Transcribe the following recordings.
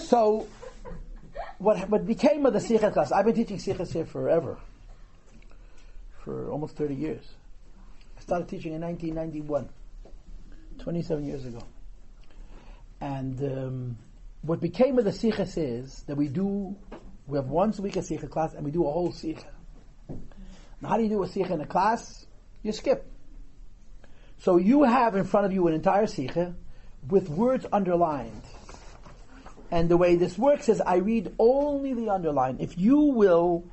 So, what became of the Sichos class? I've been teaching Sichos here forever, for almost 30 years. I started teaching in 1991, 27 years ago. And what became of the Sichos is that we have once a week a Sichos class, and we do a whole Sichos. Now, how do you do a Sichos in a class? You skip. So you have in front of you an entire Sichos with words underlined. And the way this works is I read only the underlined. If you will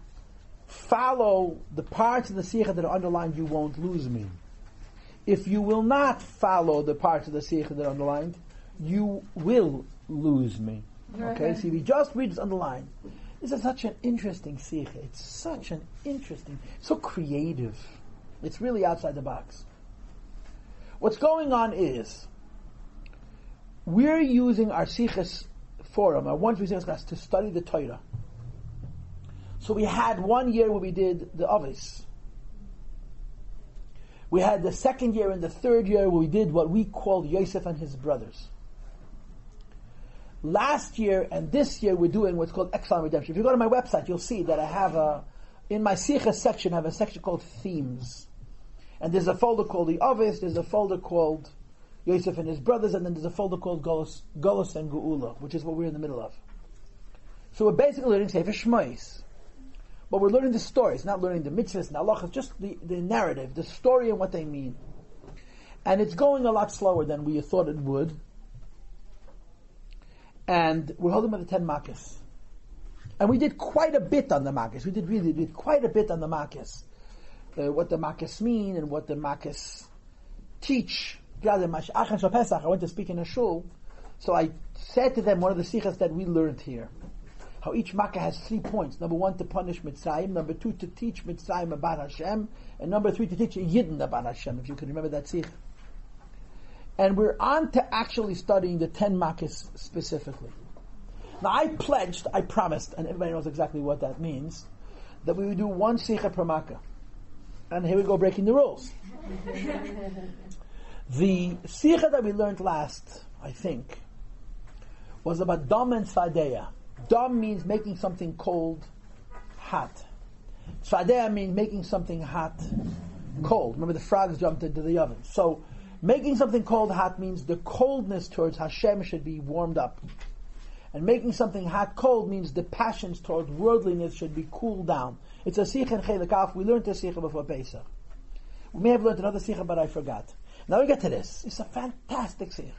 follow the parts of the Sichos that are underlined, you won't lose me. If you will not follow the parts of the Sichos that are underlined, you will lose me. Okay? So if you just read this underlined, this is such an interesting Sichos. It's such an interesting, so creative. It's really outside the box. What's going on is we're using our Sichos forum, our one-week Sichos class, to study the Torah. So we had 1 year where we did the Avis. We had the second year and the third year where we did what we called Yossi and his brothers. Last year and this year we're doing what's called Exile and Redemption. If you go to my website, you'll see that I have in my Sichos section, I have a section called Themes. And there's a folder called the Avis, there's a folder called Yossi and his brothers, and then there's a folder called Golos and Geula, which is what we're in the middle of. So we're basically learning Sefer Shmois. But we're learning the stories, not learning the mitzvahs and halachas, just the narrative, the story and what they mean. And it's going a lot slower than we thought it would. And we're holding by the 10 makkos. And we did quite a bit on the makkos. We did quite a bit on the makkos. What the makkos mean and what the makkos teach. I went to speak in a shul, so I said to them one of the sichos that we learned here, how each makkah has 3 points. Number 1, to punish Mitzrayim. Number 2, to teach Mitzrayim about Hashem. And number 3, to teach Yidden about Hashem, if you can remember that sikh. And we're on to actually studying the 10 makkahs specifically. Now I promised, and everybody knows exactly what that means, that we would do 1 sikha per makkah. And here we go breaking the rules. The sikha that we learned last, I think, was about dam and svadeya. Dam means making something cold, hot. Svadeya means making something hot, cold. Remember the frogs jumped into the oven. So, making something cold, hot means the coldness towards Hashem should be warmed up. And making something hot, cold means the passions towards worldliness should be cooled down. It's a sikha in Chelik Aleph. We learned this sikha before Pesach. We may have learned another sikha, but I forgot. Now we get to this. It's a fantastic sikha.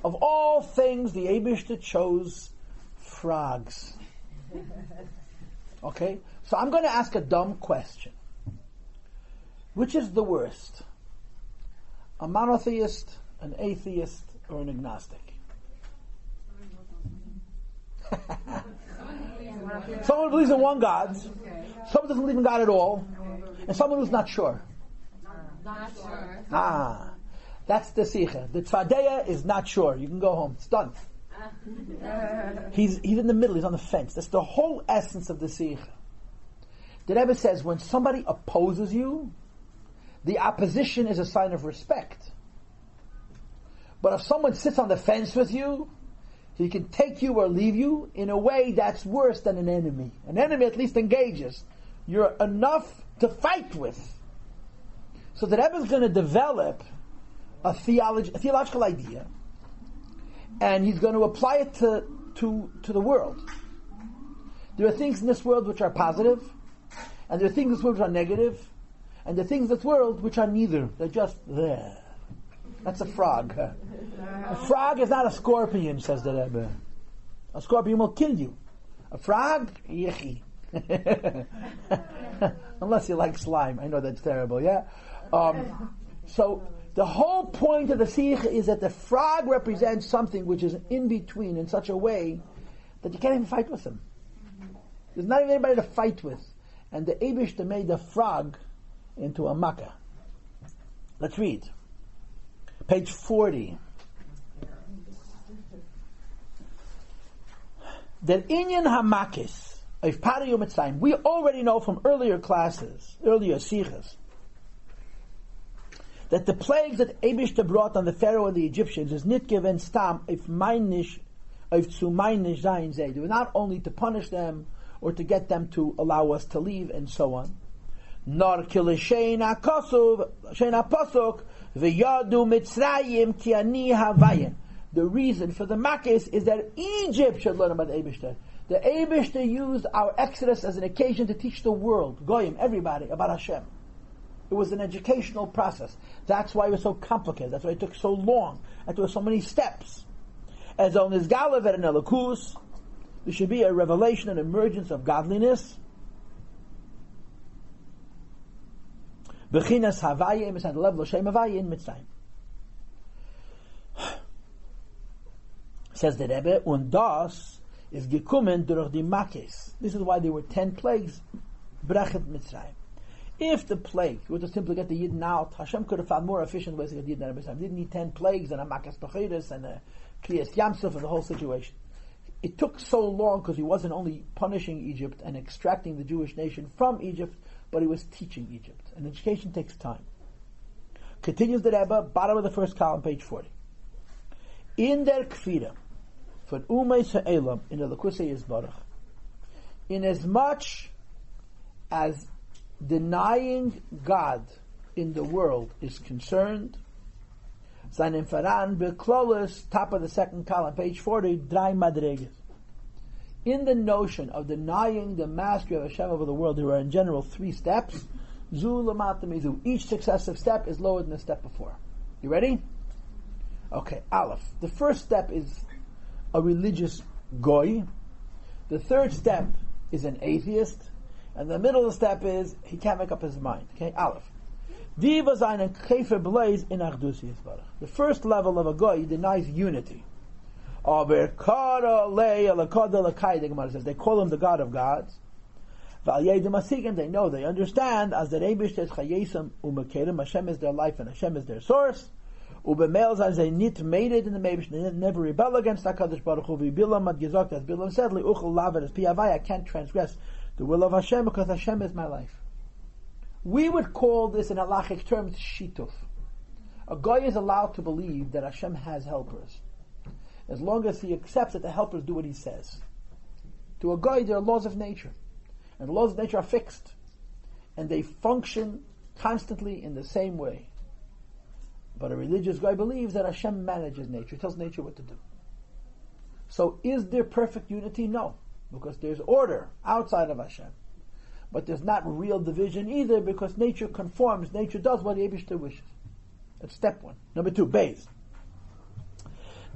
Of all things, the Eibishter chose frogs. Okay? So I'm going to ask a dumb question. Which is the worst? A monotheist, an atheist, or an agnostic? Someone who believes in one God, someone doesn't believe in God at all, and someone who's not sure. Not sure. That's the sikha. The tzvadeya is not sure. You can go home. It's done. He's in the middle. He's on the fence. That's the whole essence of the sikha. The Rebbe says when somebody opposes you, the opposition is a sign of respect. But if someone sits on the fence with you, he can take you or leave you in a way that's worse than an enemy. An enemy at least engages. You're enough to fight with. So the Rebbe is going to develop a theological idea, and he's going to apply it to the world. There are things in this world which are positive, and there are things in this world which are negative, and there are things in this world which are neither. They're just there. That's a frog. A frog is not a scorpion, says the Rebbe. A scorpion will kill you. A frog, yechi. Unless you like slime. I know that's terrible, yeah? So the whole point of the sikha is that the frog represents something which is in between in such a way that you can't even fight with him. There's not even anybody to fight with. And the Eibishter made the frog into a makkah. Let's read. Page 40. That inyan hamakis of Pari Mitzrayim, we already know from earlier classes, earlier sichas, that the plagues that Eibishter brought on the Pharaoh and the Egyptians is nit given stam if meinish They were not only to punish them or to get them to allow us to leave and so on. Nor kilishein akosov shein apasok v'yadu mitzrayim ki ani havayin. The reason for the makis is that Egypt should learn about the Eibishter. The Eibishter used our exodus as an occasion to teach the world, goyim, everybody, about Hashem. It was an educational process. That's why it was so complicated. That's why it took so long. And there were so many steps. As on this galaver and elokus, there should be a revelation and emergence of godliness. Bechinas havayim is at the level of Shem Havayim in Mitzrayim. Says the Rebbe, und das is gekommen durch die Makes. This is why there were 10 plagues, Brechet Mitzrayim. If the plague were to simply get the Yidden out, Hashem could have found more efficient ways to get the Yidden out of Mitzrayim. He didn't need 10 plagues and a Makas Bechiris and a Kriyas Yamsuf and the whole situation. It took so long because he wasn't only punishing Egypt and extracting the Jewish nation from Egypt, but he was teaching Egypt. And education takes time. Continues the Rebbe, bottom of the first column, page 40. In der Kfira, for Umeis Ha'elam, in the Likutei Yisbarach, in as much as denying God in the world is concerned, Zanim Faran Beklolus, top of the second column, page 40, Drei Madreges. In the notion of denying the mastery of Hashem over the world, there are in general 3 steps. Zu lamata mizu. Each successive step is lower than the step before. You ready? Okay, Aleph. The first step is a religious goy. The third step is an atheist. And the middle step is he can't make up his mind. Okay, Aleph. Diva seinen Kefer blaze in Achdus Yisbarach. The first level of a goy denies unity. Aber kara lei alakada lakai, the Gemara says. They call him the God of gods. Val yedim asigim, they know, they understand, as the Reibish is chayesam umakerim, Hashem is their life and Hashem is their source. Ubemels as they nit made it in the Meibish, they never rebel against HaKadosh Baruch Hu. Bilam had gesagt, as Bilam said, li'uchel lavet as piyavai, I can't transgress the will of Hashem because Hashem is my life. We would call this in halachic terms shituf. A guy is allowed to believe that Hashem has helpers, as long as he accepts that the helpers do what he says. To a guy, there are laws of nature, and the laws of nature are fixed, and they function constantly in the same way. But a religious guy believes that Hashem manages nature, tells nature what to do. So is there perfect unity? No, because there's order outside of Hashem. But there's not real division either, because nature conforms, nature does what the Eibishter wishes. That's step 1. Number 2, Beis.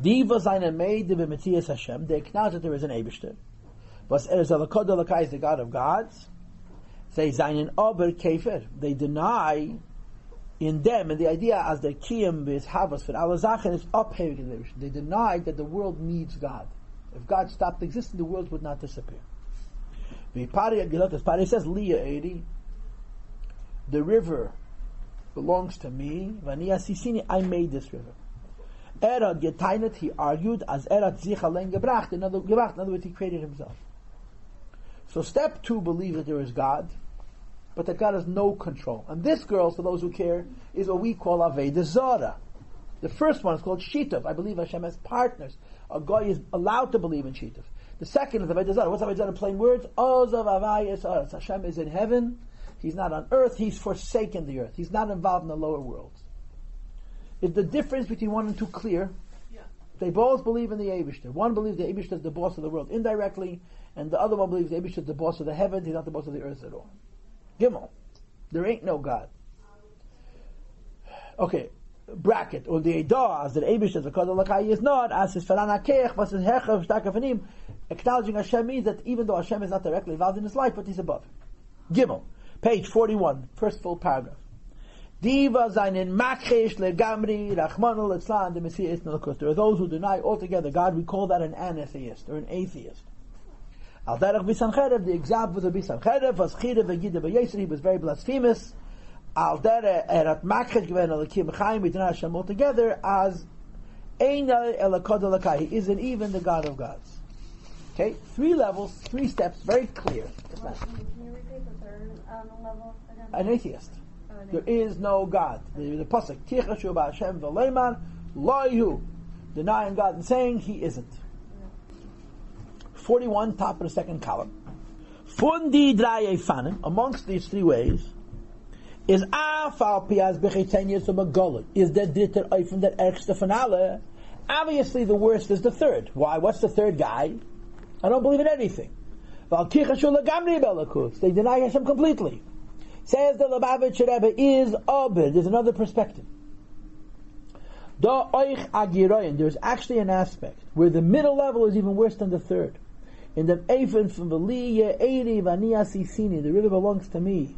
Diva seine Meide b'metzias Hashem, they acknowledge that there is an Eibishter. Was is the God of gods. They seinen aber kefer, they deny in them, and the idea as the kiyam is havas for Allah Zachen is upheving. They deny that the world needs God. If God stopped existing, the world would not disappear. Pari says, Liya Eri, the river belongs to me. Vaniya Sisini, I made this river. Erad Getainet, he argued, as Erad Zichalen gebracht, in other words, he created himself. So step 2 believes that there is God, but that God has no control. And this, girls, for those who care, is what we call Aveda Zara. The first one is called Shituf. I believe Hashem has partners. A guy is allowed to believe in Shituf. The second is Aveda Zara. What's Aveda Zara in plain words? Ozav Avayis Aretz. Hashem is in heaven. He's not on earth. He's forsaken the earth. He's not involved in the lower worlds. Is the difference between 1 and 2 clear? Yeah. They both believe in the Eibishter. One believes the Eibishter is the boss of the world indirectly, and the other one believes the Eibishter is the boss of the heavens. He's not the boss of the earth at all. Gimel. There ain't no God. Okay. Bracket. Or the Eidah, as the Eibishter, the Kodol Lakai is not, as his Faran HaKech, was his Hechav, Shtakafanim, acknowledging Hashem means that even though Hashem is not directly involved in his life, but he's above. Gimel. Page 41. First full paragraph. Diva seinen Machesh legamri Rachmanu letzlan the Messiah is nalakus. There are those who deny altogether God. We call that an anetheist or an atheist. Al derech Bisancherev, the example of Bisancherev was Chirev v'Gida v'Yossi. He was very blasphemous. Al derech erat Machesh given alakim chaim. We deny Hashem altogether as Eina elakod alakai. He isn't even the God of gods. Okay, 3 levels, 3 steps, very clear. Can you repeat the third level again? An atheist. There is no God. The pasuk Tichashu b'Hashem v'leiman loyu, denying God and saying He isn't. 41, top of the second column. Fundi draye fanen, amongst these three ways, is afal piaz bechetenius of magol. Is that dritter oifen that ergste finale? Obviously, the worst is the third. Why? What's the third guy? I don't believe in anything. They deny Hashem completely. Says the Lubavitcher Rebbe is obed. There's another perspective. There's actually an aspect where the middle level is even worse than the third. In the Eifen from Valiya, Eiri, Vania Sisini, the river belongs to me.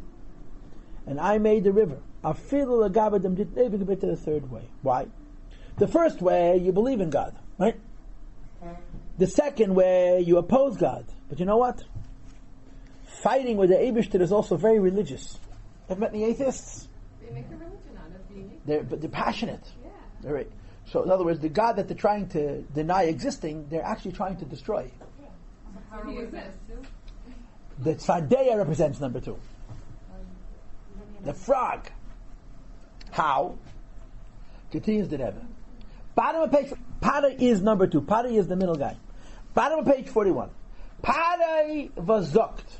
And I made the river. Afilu Lagabadim didn't even compare to the third way. Why? The first way, you believe in God, right? The second way, you oppose God. But you know what? Fighting with the Eibishter is also very religious. I've met any atheists? They make a religion out of being They're passionate. Yeah. They're right. So in other words, the God that they're trying to deny existing, they're actually trying to destroy. Yeah. So how he exists too? The Tzadeya represents number 2. The frog. How? Continues the Rebbe. Bottom of page, Pada is number 2. Pada is the middle guy. Bottom of page 41. Pada vazokt.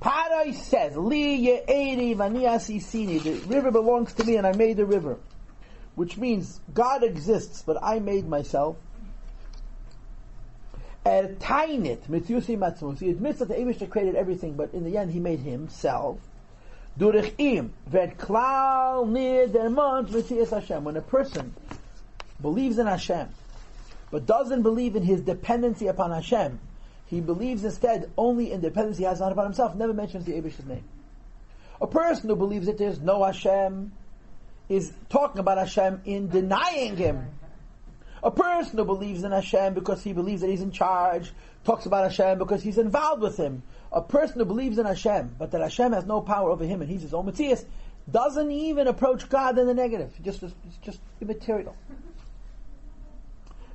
Pada says, Li ye'eri v'ani asisini. The river belongs to me and I made the river. Which means God exists, but I made myself. Tainit mitzuyusi matzmus. He admits that the Eibishter created everything, but in the end he made himself. Durich im vet klal nir dermont mitzias Hashem. When a person believes in Hashem, but doesn't believe in his dependency upon Hashem, he believes instead only in dependency he has not upon himself, never mentions the Eibishter's name. A person who believes that there's no Hashem is talking about Hashem in denying Him. A person who believes in Hashem because he believes that He's in charge, talks about Hashem because he's involved with Him. A person who believes in Hashem, but that Hashem has no power over him and he's his own Matthias, doesn't even approach God in the negative. It's just immaterial.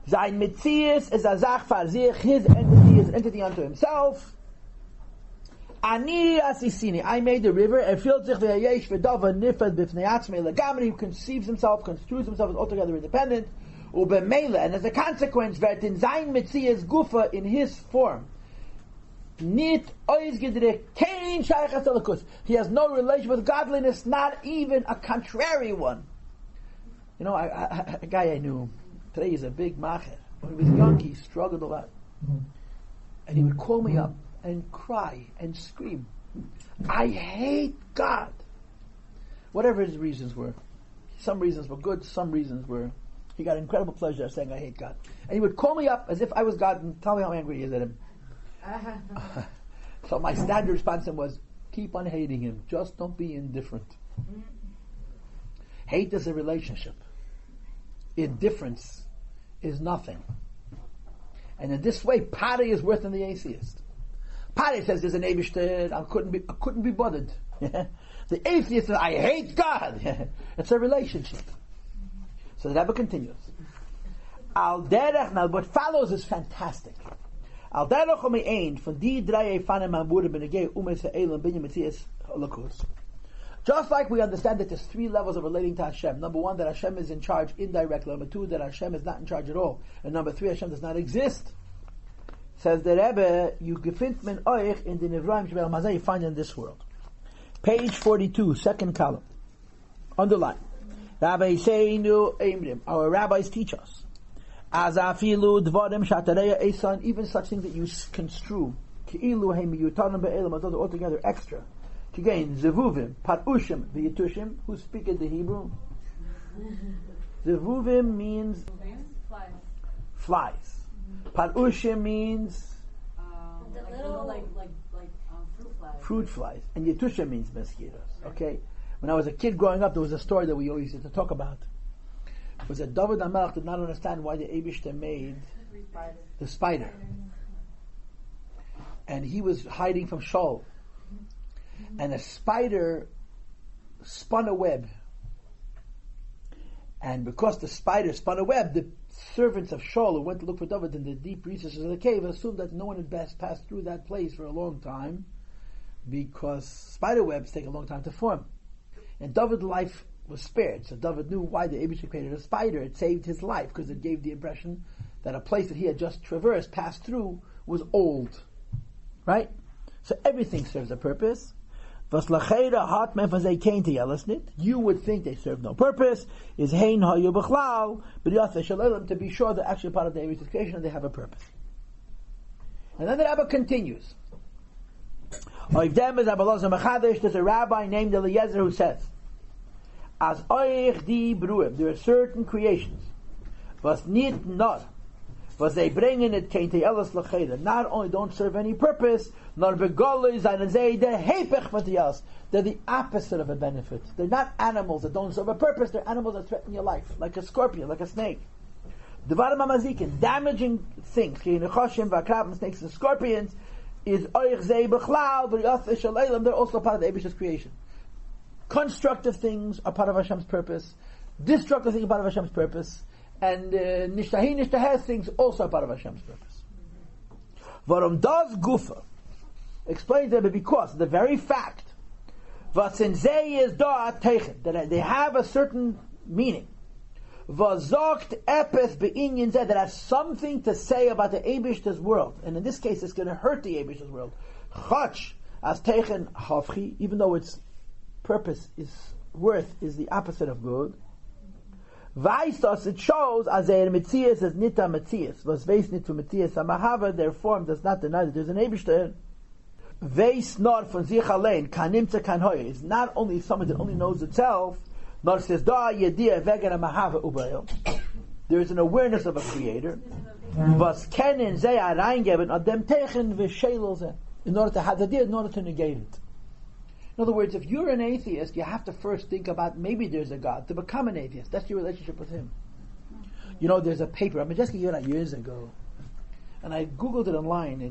Sein Matthias is a Zach for sich, his entity is an entity unto himself. Ani asisini, I made the river, and filled sich v'yayesh v'dava nifad b'fnei atzmei legamri, who conceives himself, construes himself as altogether independent, ubemela, and as a consequence, in sein Matthias gufa, in his form, nit oizgedre kein shaychas elikus. He has no relation with godliness, not even a contrary one. You know, a guy I knew today is a big macher. When he was young, he struggled a lot, and he would call me up and cry and scream, "I hate God." Whatever his reasons were, some reasons were good, some reasons were. He got incredible pleasure of saying, "I hate God," and he would call me up as if I was God and tell me how angry he is at him. So my standard response to him was, keep on hating him, just don't be indifferent. Hate is a relationship. Indifference is nothing. And in this way, Pari is worse than the atheist. Pari says there's an Eibishter, I couldn't be bothered. The atheist says, I hate God. It's a relationship. So the Rebbe continues. Al derech, now what follows is fantastic. Al derech ome'ein, von die drei Efanim ha'mure benegei umes ha'elam binyan metzias ha'lakus. Just like we understand that there's 3 levels of relating to Hashem. Number 1, that Hashem is in charge indirectly. Number 2, that Hashem is not in charge at all. And number 3, Hashem does not exist. Says the Rebbe, you gefindt men euch in the Nevraim Shebel Mazeh, you find in this world. Page 42, second column. Underline. Rabbi Seinu Eimrim. Our rabbis teach us. As afilu dvarim shatareya esan, even such things that you construe. Ki'ilu heim yutanim be'elam, altogether extra. Again, Zevuvim, Parushim, V'yitushim, who speak in the Hebrew. Zevuvim means flies. Parushim means fruit flies. And Yitushim means mosquitoes. Okay? When I was a kid growing up, there was a story that we always used to talk about. It was that David HaMelech did not understand why the Eibishter made the spider. And he was hiding from Shaul. And a spider spun a web. And because the spider spun a web, the servants of Shaul who went to look for David in the deep recesses of the cave assumed that no one had passed through that place for a long time, because spider webs take a long time to form. And David's life was spared. So David knew why the Eibishter created a spider. It saved his life, because it gave the impression that a place that he had just traversed, passed through, was old. Right? So everything serves a purpose. You would think they serve no purpose. Is hein hayu b'chlal, to be sure they're actually part of the Eibishter's creation and they have a purpose. And then the Rabbi continues. There's a rabbi named Eliezer who says, as oich di bruim, there are certain creations, was nit not, was they bring in it kein te'elas l'cheda, not only don't serve any purpose, nor begoloi zayin zeh de hepech matiyas, they're the opposite of a benefit. They're not animals that don't serve a purpose, they're animals that threaten your life, like a scorpion, like a snake. Devarim hamazikin, damaging things, nechoshim v'akrabim, snakes and scorpions, is oich zeh b'chlal, v'riyathe shalaylam, they're also part of the Eibishter's creation. Constructive things are part of Hashem's purpose. Destructive things are part of Hashem's purpose. And nishtaheh things also are part of Hashem's purpose. Varum does gufa explains that because the very fact that they have a certain meaning, that has something to say about the Eibishter's world, and in this case it's going to hurt the Eibishter's world. Chach as teichen hafchi, even though its purpose is worth is the opposite of good. Vaistos, it shows as a mitzias as nita mitzias was veis nit to mitzias amahava, their form does not deny that there's an Eibishter. Veis nor von sich allein kanimtza kanhoy is not only someone that only knows itself, nor says da yedia vegan amahava ubayel. There is an awareness of a creator. Was kennen ze reingeben adem techen v'shelose in order to have the in order to negate it. In other words, if you're an atheist, you have to first think about maybe there's a God. To become an atheist, that's your relationship with Him. You know, there's a paper, I just gave it out years ago, and I Googled it online.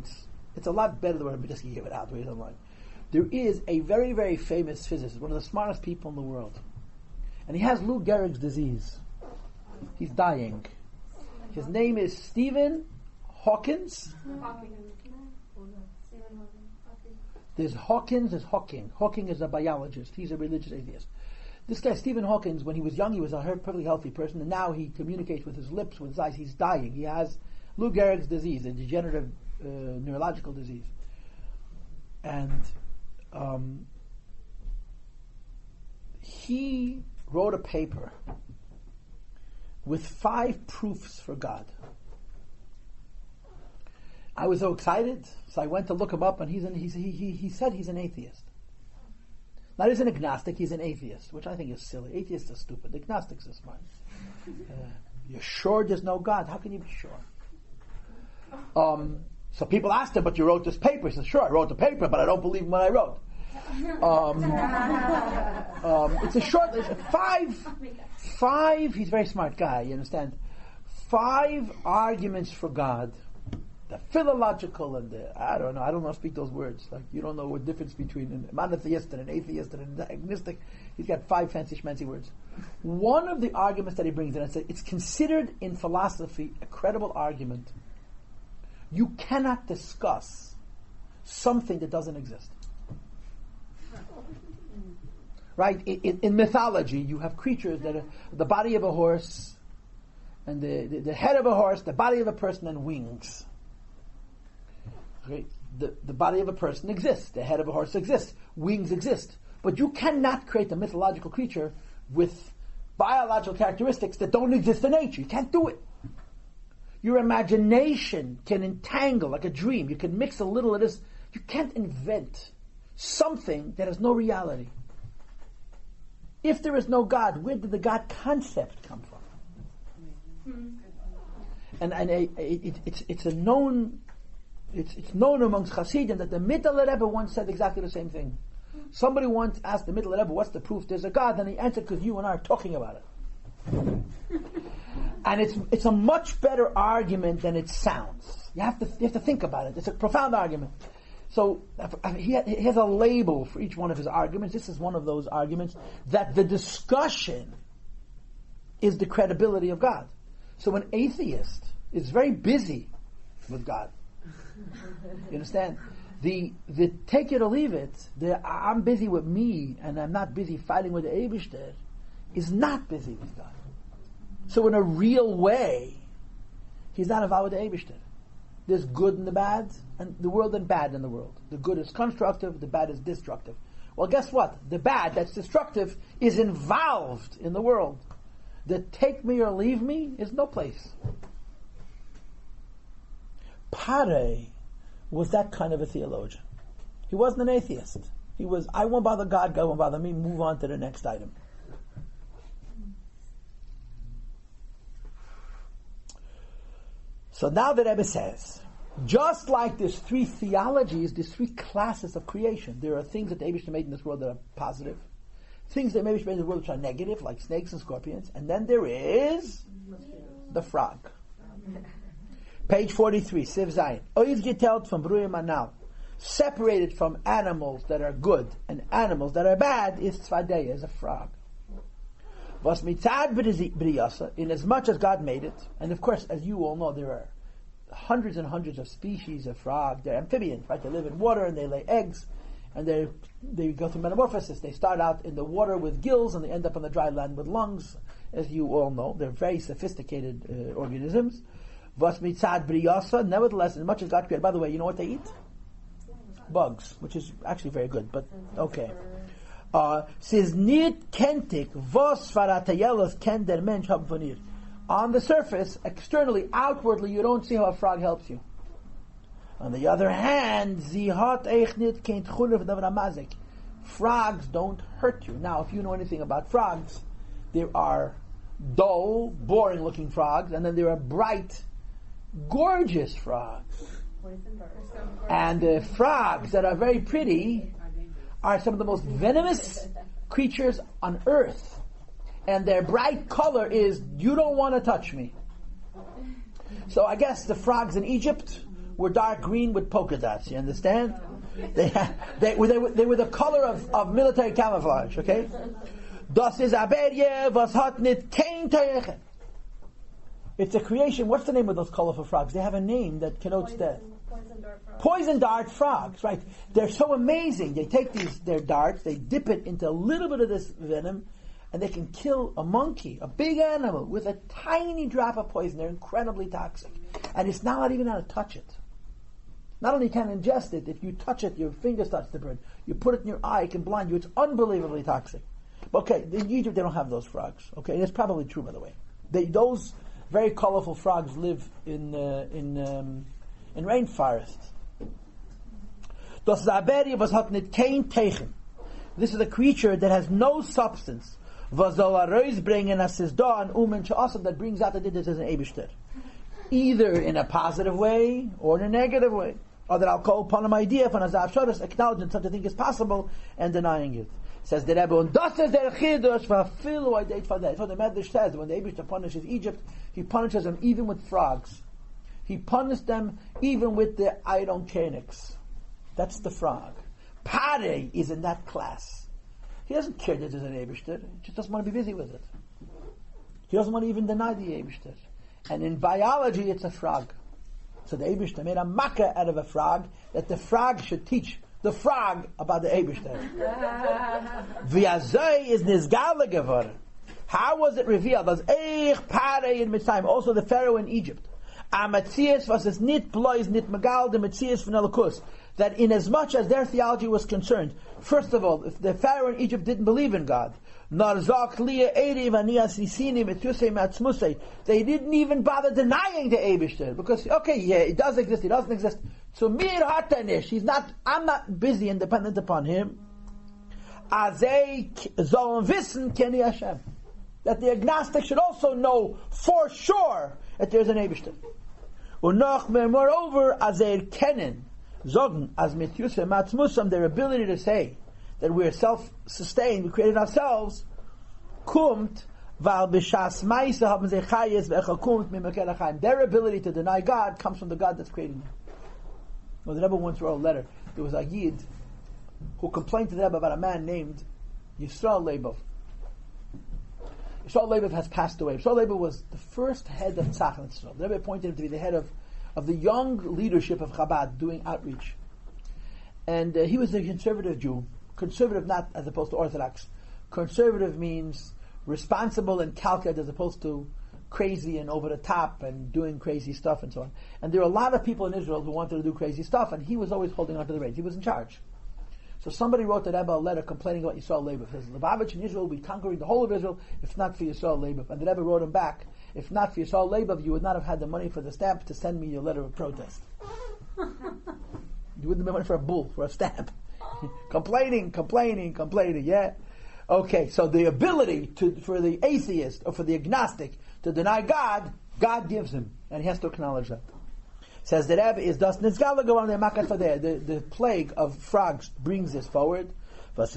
It's a lot better than what I just gave it out online. There is a very, very famous physicist, one of the smartest people in the world, and he has Lou Gehrig's disease. He's dying. His name is Stephen Hawkins. There's Hawkins, there's Hawking. Hawking is a biologist. He's a religious atheist. This guy, Stephen Hawkins, when he was young, he was a perfectly healthy person, and now he communicates with his lips, with his eyes. He's dying. He has Lou Gehrig's disease, a degenerative neurological disease. And he wrote a paper with 5 proofs for God. I was so excited, so I went to look him up, and he said he's an atheist. Not he's an agnostic, he's an atheist, which I think is silly. Atheists are stupid. Agnostics are smart. You're sure there's no God? How can you be sure? So people asked him, but you wrote this paper. He said, sure, I wrote the paper, but I don't believe in what I wrote. It's a short list. 5, he's a very smart guy, you understand? 5 arguments for God. The philological and I don't know how to speak those words. Like, you don't know what difference between a monotheist and an atheist and an agnostic. He's got 5 fancy schmancy words. One of the arguments that he brings in, it's considered in philosophy a credible argument. You cannot discuss something that doesn't exist. Right? In mythology, you have creatures that are the body of a horse, and the head of a horse, the body of a person, and wings. Okay? The body of a person exists. The head of a horse exists. Wings exist. But you cannot create a mythological creature with biological characteristics that don't exist in nature. You can't do it. Your imagination can entangle like a dream. You can mix a little of this. You can't invent something that has no reality. If there is no God, where did the God concept come from? And it's known amongst Hasidim that the Middle Rebbe once said exactly the same thing. Somebody once asked the Middle Rebbe, "What's the proof there's a God?" And he answered, "Because you and I are talking about it." And it's a much better argument than it sounds. You have to think about it. It's a profound argument. So he has a label for each one of his arguments. This is one of those arguments that the discussion is the credibility of God. So an atheist is very busy with God. You understand? The take it or leave it, I'm busy with me and I'm not busy fighting with the Eibishter, is not busy with God. So in a real way, He's not involved with the Eibishter. There's good in the bad, and the world and bad in the world. The good is constructive, the bad is destructive. Well, guess what? The bad that's destructive is involved in the world. The take me or leave me is no place. Pare was that kind of a theologian. He wasn't an atheist. He was, I won't bother God, God won't bother me, move on to the next item. So now the Rebbe says, just like there's three theologies, there's three classes of creation. There are things that the Eibishter made in this world that are positive, things that the Eibishter made in the world which are negative, like snakes and scorpions, and then there is the frog. Page 43, Siv Zayin. Oiv getelt from Bruyam Anal. Separated from animals that are good and animals that are bad is tzvadeya, is a frog. Was mitzad briyasa, in as much as God made it, and of course, as you all know, there are hundreds and hundreds of species of frog. They're amphibians, right? They live in water and they lay eggs, and they go through metamorphosis. They start out in the water with gills, and they end up on the dry land with lungs. As you all know, they're very sophisticated organisms. Was mitzad briyasa, nevertheless, as much as God created. By the way, you know what they eat? Bugs, which is actually very good, but okay. Says nit kentik vos faratayelos ken der mensch haben von ihr. On the surface, externally, outwardly, you don't see how a frog helps you. On the other hand, sie hat echt nit kein tchune von der mazik. Frogs don't hurt you. Now, if you know anything about frogs, there are dull, boring-looking frogs, and then there are bright, gorgeous frogs. And the frogs that are very pretty are some of the most venomous creatures on earth. And their bright color is, you don't want to touch me. So I guess the frogs in Egypt were dark green with polka dots, you understand? They were the color of military camouflage, okay? Das is Aberje, was hat nit kein Teuchen. It's a creation. What's the name of those colorful frogs? They have a name that connotes death. Poison dart frogs, right? They're so amazing. They take their darts, they dip it into a little bit of this venom, and they can kill a monkey, a big animal, with a tiny drop of poison. They're incredibly toxic. And it's not even how to touch it. Not only can you ingest it, if you touch it, your finger starts to burn. You put it in your eye, it can blind you. It's unbelievably toxic. Okay, in Egypt they don't have those frogs. Okay, and it's probably true, by the way. Those very colorful frogs live in rainforests. This is a creature that has no substance. That brings out that it is an Eibishter. Either in a positive way or in a negative way. Or that I'll call upon an idea from Azav Shodas, acknowledging such a thing is possible and denying it. Says the Rebbe, and das is der Chidush v'afilu aydeit fadeh. So the Medrash says, when the Eibishter punishes Egypt, he punishes them even with frogs. He punished them even with the I don't care nicks. That's the frog. Pare is in that class. He doesn't care that there's an Eibishter. He just doesn't want to be busy with it. He doesn't want to even deny the Eibishter. And in biology, it's a frog. So the Eibishter made a makkah out of a frog, that the frog should teach the frog about the Eibishter. V'yazoi is nizgala geworden. How was it revealed? As eich pare in Mitzrayim, also the Pharaoh in Egypt. Amatzias was es nit blois nit megal the Matzias von Elokus. That in as much as their theology was concerned, first of all, if the Pharaoh in Egypt didn't believe in God, they didn't even bother denying the Eibishter, because okay, yeah, it does exist, it doesn't exist. So mir hatanish, I'm not busy and dependent upon him. Azay sollen wissen keni Hashem, that the agnostic should also know for sure that there's an Eibishter. Und noch mehr, moreover, azay kennen Zogen as mit Yusef Matzmusam, their ability to say that we're self-sustained, we created ourselves, kumt, weil b'shas ma'isa haben sie chayes ve'echel kumt mimakel ha'chaim. Their ability to deny God comes from the God that's creating them. Well, the Rebbe once wrote a letter. There was a Yid who complained to the Rebbe about a man named Yisrael Leibov. Yisrael Leibov has passed away. Yisrael Leibov was the first head of Tzach in Israel. The Rebbe appointed him to be the head of the young leadership of Chabad doing outreach. And he was a conservative Jew. Conservative not as opposed to Orthodox. Conservative means responsible and calculated as opposed to crazy and over the top and doing crazy stuff and so on. And there were a lot of people in Israel who wanted to do crazy stuff, and he was always holding on to the reins. He was in charge. So somebody wrote the Rebbe a letter complaining about Yisrael Leibov. He says, Lubavitch in Israel will be conquering the whole of Israel if not for Yisrael Leibov. And the Rebbe wrote him back, if not for Yisrael Leibov, you would not have had the money for the stamp to send me your letter of protest. You wouldn't have money for a bull, for a stamp. complaining, yeah? Okay, so the ability for the atheist or for the agnostic to deny God, God gives him, and he has to acknowledge that. Says the Rebbe is das nizgala go on the plague of frogs brings this forward. Because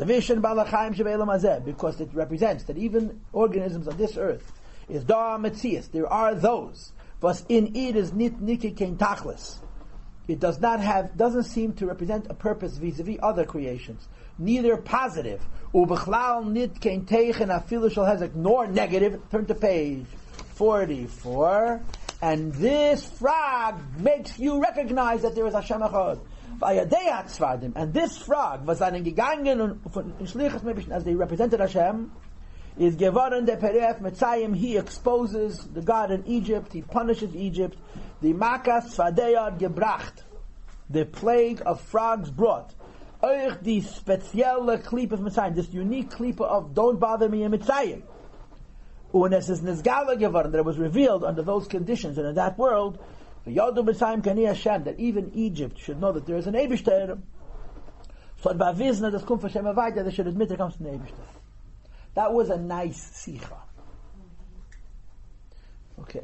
it represents that even organisms on this earth is da metzias. There are those. Was in it is nit niki kein tachlis. It doesn't seem to represent a purpose vis-a-vis other creations. Neither positive, ubechlal nit kein teichen afilu shel hezek, nor negative. Turn to page 44. And this frog makes you recognize that there is Hashem Echad. And this frog was dann gegangen und in Shlichus Mebischen, as they represented Hashem, is geworden der Peref Mitzayim. He exposes the God in Egypt. He punishes Egypt. The Makas Tzvadeyad gebracht, the plague of frogs brought. Euch die spezielle Klippe of Mitzayim, this unique Klippe of don't bother me in Mitzayim. And it says Nizgala geworden, that it was revealed under those conditions and in that world, that even Egypt should know that there is an Eibishter. So they should admit there comes an Eibishter. That was a nice Sicha. Okay.